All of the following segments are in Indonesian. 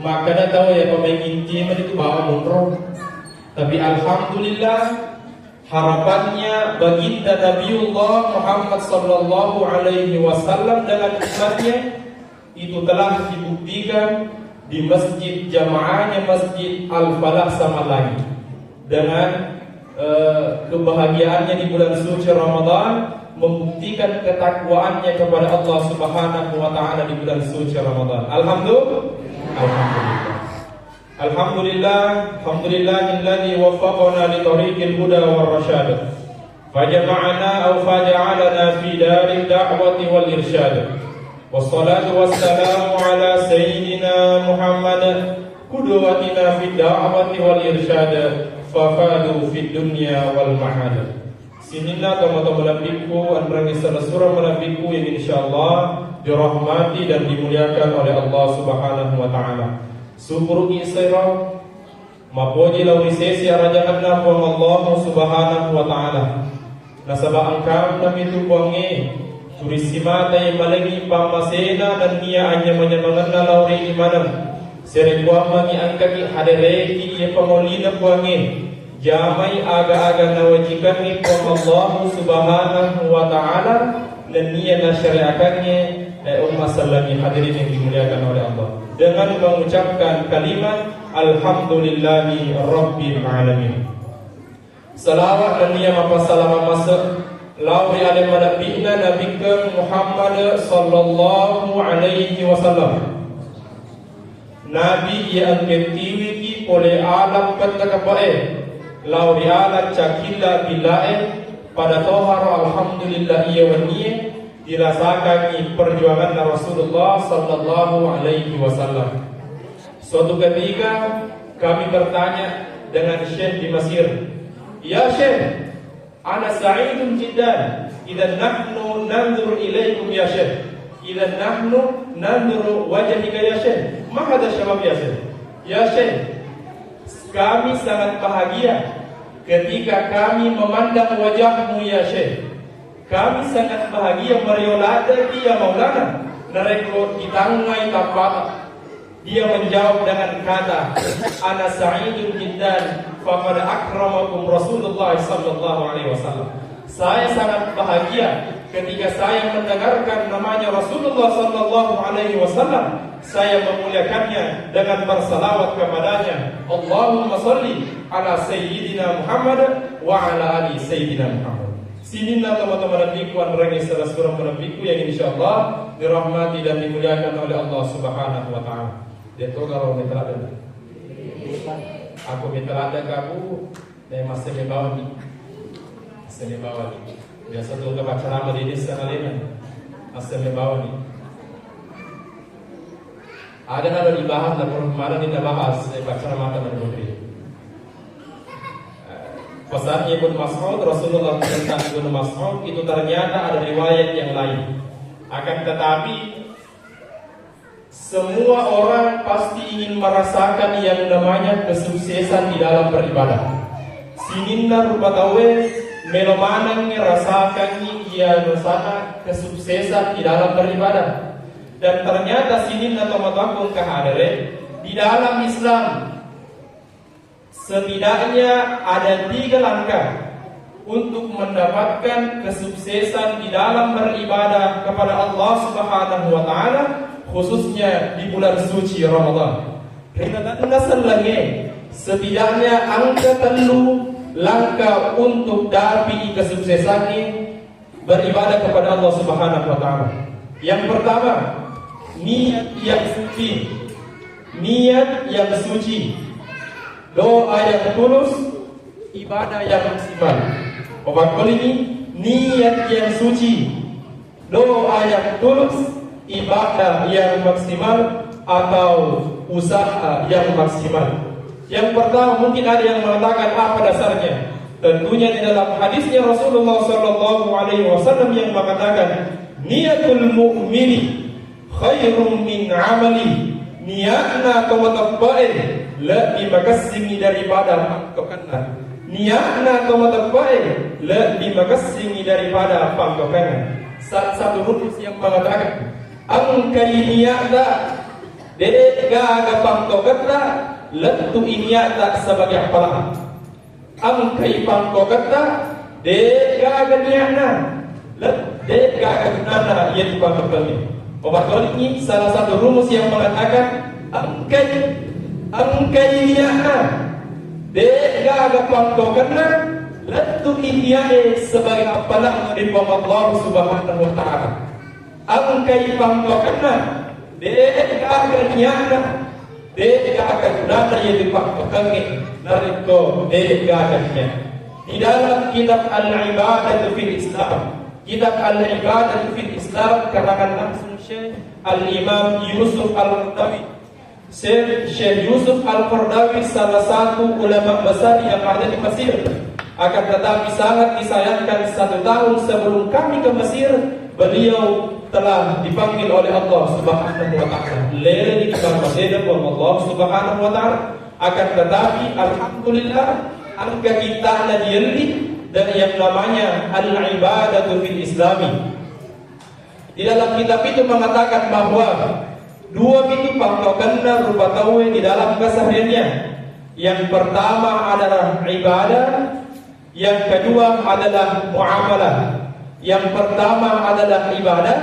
maka dah tahu ya pemain inti itu bawa mundur. Tapi alhamdulillah harapannya baginda Nabiullah Muhammad sallallahu alaihi wasallam dengan umatnya itu telah dibuktikan di masjid jamaahnya Masjid Al-Falah Samalangi dengan kebahagiaannya di bulan suci Ramadan, membuktikan ketakwaannya kepada Allah Subhanahu wa taala di bulan suci Ramadan. Alhamdulillahilladzi waffaqana li tariqil huda war rasyad. Fajama'ana aw faja'alana fi darid da'wati wal irsyad. Wassalatu wassalamu ala sayyidina Muhammad qudwatina fid da'wati wal irsyad. Fafadu fid dunya wal mahad. Sinina teman-teman nabiku anrangi surah nabiku yang insyaallah dirahmati dan dimuliakan oleh Allah Subhanahu wa taala. Syukur isra mapoji lawi sesi arajakan napa Allah Subhanahu wa taala. Nasaba angkam nami tu bonge turisima tay malagi pamasena dan nia anya menyemangan lauri imanam. Serekuam mangi angkaki hadereki ye pangolina bonge. Jamai aga-aga nawajikan ni Allah Subhanahu wa taala dan nia nasyariakannya umat sallallahu hadirin yang dimuliakan oleh Allah dengan mengucapkan kalimat alhamdulillahi rabbil alamin. Salawat dan nia apa salam masuk lauri alim nabiyina nabika Muhammad sallallahu alaihi wasallam. Nabi yang ketiwi ki oleh alam petakapae lauri alat cakila bilae pada tohar alhamdulillah iya waniye dirasakan perjuangan Rasulullah sallallahu alaihi wasallam. Suatu ketika kami bertanya dengan Syekh di Mesir, "Ya Syekh, ana sa'idun jiddan idan nahnu nanzuru ilaikum ya Syekh. Idan nahnu nanzuru wajhika ya Syekh. Ma hadha syabab ya Syekh?" Ya Syekh, kami sangat bahagia ketika kami memandang wajahmu ya Syekh. Kami sangat bahagia meriolada dia Maulana. Nareko ditangai tapata. Dia menjawab dengan kata, "Ana sa'idun jiddan faqad akramakum Rasulullah sallallahu alaihi wasallam." Saya sangat bahagia ketika saya mendengarkan namanya Rasulullah sallallahu alaihi wasallam. Saya memuliakannya dengan bersalawat kepadanya. Allahumma salli ala sayyidina Muhammad wa ala ali sayyidina Muhammad. Sinilah teman-teman nabiku anrangi salah surah nabiku yang insyaallah dirahmati dan dimuliakan oleh Allah Subhanahu wa taala. Dia tahu kalau minta ada. Aku minta ada kamu dan masih membawa ni. Masih membawa ni. Biasa tu ke baca nama di sekalian. Masih membawa ni. Ada nada dibahas dan kemarin kita bahas baca nama teman putri. Pesannya Ibnu Mas'ud, Rasulullah tentang Ibnu Mas'ud itu ternyata ada riwayat yang lain. Akan tetapi semua orang pasti ingin merasakan yang namanya kesuksesan di dalam beribadah. Singinna rupatawe melomanan rasakan ia nusana kesuksesan di dalam beribadah. Dan ternyata sinin atau matahun kehadere di dalam Islam setidaknya ada 3 langkah untuk mendapatkan kesuksesan di dalam beribadah kepada Allah Subhanahu wa taala, khususnya di bulan suci Ramadan. Karena setidaknya angka 3 langkah untuk dapat kesuksesan ini beribadah kepada Allah Subhanahu wa taala. Yang pertama, niat yang suci. Niat yang suci. Doa yang tulus, ibadah yang maksimal. Kali ini niat yang suci, doa yang tulus, ibadah yang maksimal atau usaha yang maksimal. Yang pertama mungkin ada yang mengatakan apa dasarnya? Tentunya di dalam hadisnya Rasulullah sallallahu alaihi wasallam yang mengatakan niatul mu'mini khairum min amali. Niatna kematabain lebih makasimi daripada pangkokan. Niatna kematabain lebih makasimi daripada pangkokan. Satu rumus yang mengatakan angkai niatna dede gaga pangkogatra letu inyata sebagai apalah angkai pangkogatra de gaga niana de gaga nana yang pangkogatra. Obat ini salah satu rumus yang mengatakan angkai niana de gaga pangkogatra letu inyata sebagai apalah dari Allah Subhanahu wa taala. Angkai pangkogatra deka akan nyana, deka akan nana yang dipakaikan nariko deka akannya. Di dalam kitab Al-Ibadah fil Islam, kitab Al-Ibadah fil Islam karangan langsung Syekh Al-Imam Yusuf Al-Qaradawi. Syekh Yusuf Al-Qaradawi salah satu ulama besar yang ada di Mesir. Akan tetapi sangat disayangkan 1 tahun sebelum kami ke Mesir, beliau telah dipanggil oleh Allah Subhanahu wa taala. Lele di dalam masjid Allah Subhanahu wa taala. Akan tetapi alhamdulillah angka kita nadiyali dan yang namanya al-ibadatu fil islami. Di dalam kitab itu mengatakan bahwa dua pintu pangkokanna rupa tahu di dalam kesehariannya. Yang pertama adalah ibadah, yang kedua adalah muamalah. Yang pertama adalah ibadah,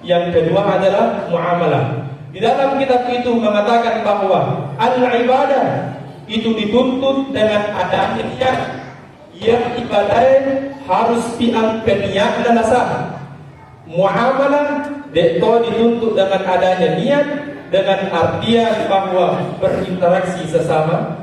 yang kedua adalah muamalah. Di dalam kitab itu mengatakan bahwa al-ibadah itu dituntut dengan adanya niat. Yang ibadah harus diangkat niat dan asal. Muamalah itu dituntut dengan adanya niat, dengan artian bahwa berinteraksi sesama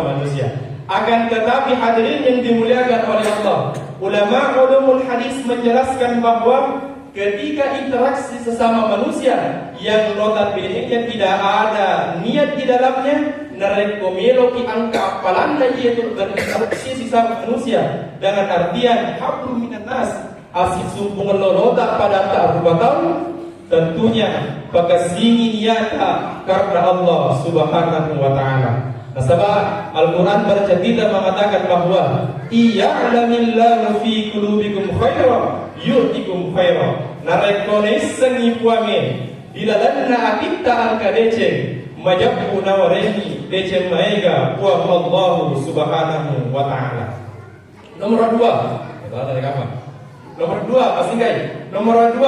manusia. Akan tetapi hadirin yang dimuliakan oleh Allah, ulama ulumul hadis menjelaskan bahwa ketika interaksi sesama manusia yang notabene tidak ada niat di dalamnya, narekomelo ki angka apalanda yaitu berinteraksi sesama manusia dengan artian hablum minan nas, asih sumbungan loloda pada ta'rufatan, tentunya pakasingi niata karena Allah Subhanahu wa taala. Sebab Al-Quran bercerita mengatakan bahwa iya'lamillahu fi qulubikum khairan yu'tikum khairan. Narekones sengi puame dilalanna akita angka dece majabu nawareni dece maega puam Allah Subhanahu wa taala. Nomor 2, ada kapan? Nomor 2 pasti guys. Nomor 2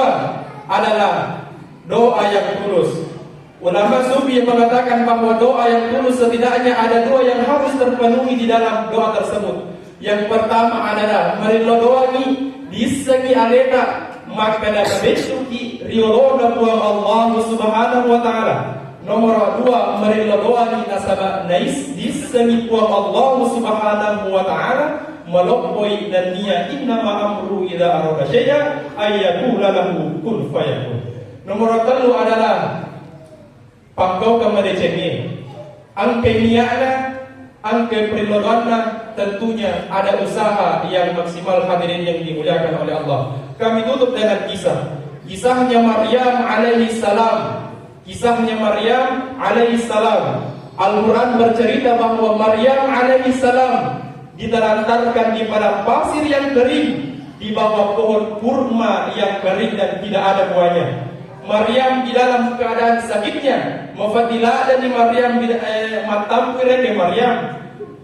adalah doa yang tulus. Ulama sufi mengatakan bahwa doa yang tulus setidaknya ada 2 yang harus terpenuhi di dalam doa tersebut. Yang pertama adalah marilo doa ni disegi aleta maka dalam besuki rioloda puang Allah Subhanahu wa taala. Nomor 2 marilo doa ni nasaba nais disegi puang Allah Subhanahu wa taala malopoi dan niya innama amru idza arada syai'an ayyakula lahu kun fayakun. Nomor 3 adalah pangkau kemadecengnya, angke niatna, angke perilodanna, tentunya ada usaha yang maksimal hadirin yang dimuliakan oleh Allah. Kami tutup dengan kisahnya Maryam alaihi salam. Kisahnya Maryam alaihi salam. Al-Quran bercerita bahwa Maryam alaihi salam ditelantarkan di padang pasir yang kering, di bawah pohon kurma yang kering dan tidak ada buahnya. Maryam di dalam keadaan sakitnya, mafatilah dan Maryam matampu reke Maryam,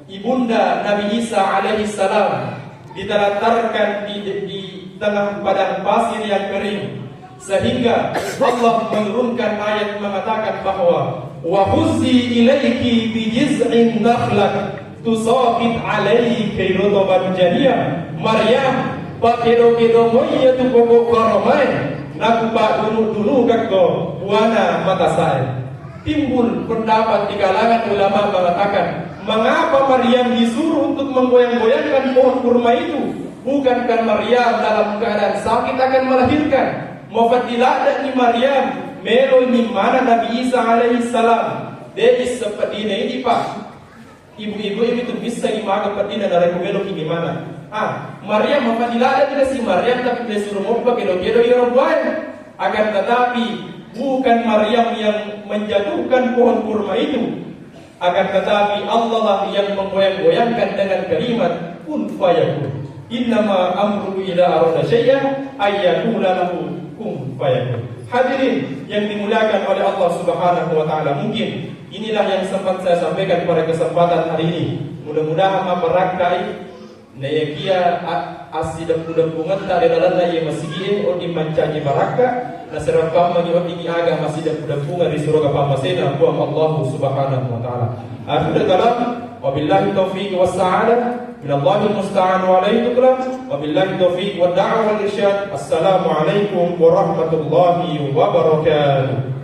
ibunda Nabi Isa alaihi salam, ditelantarkan di tengah padang pasir yang kering, sehingga Allah menurunkan ayat mengatakan bahwa wa huzzi ilaiki bi jiz'in nakhlah tusaqit alayki rutban janiyah. Maryam pakedo-kedo moya tu pokok karomai nakupa dulu kakko buana mata saya. Timbul pendapat di kalangan ulama mengatakan, mengapa Maryam disuruh untuk menggoyang-goyangkan pohon kurma itu? Bukankah Maryam dalam keadaan sakit akan melahirkan? Mafadilah dan Maryam melo ni mana Nabi Isa alaihi salam. Dia seperti ini Pak. Ibu-ibu itu bisa imaga patina dari melo ki gimana? Maryam mafadilah tidak si Maryam tapi dia suruh mau pakai dogedo yang buat. Akan tetapi bukan Maryam yang menjatuhkan pohon kurma itu. Akan tetapi Allah lah yang menggoyang-goyangkan dengan kalimat kun fayakun. Innama amru ila arada syai'an ayyakula lahu kun fayakun. Hadirin yang dimuliakan oleh Allah Subhanahu wa taala, mungkin inilah yang sempat saya sampaikan pada kesempatan hari ini. Mudah-mudahan maparakai na yakia asida bunga tare dalam na ye masigi o di mancaji baraka na serapam magi o di aga masida bunga di surga pamasena ku Allah Subhanahu wa taala. Akhir kalam, wabillahi taufiq wassa'adah. من الله المستعان وعليه تكلم وبالله التوفيق والدعوة والإرشاد. السلام عليكم ورحمة الله وبركاته.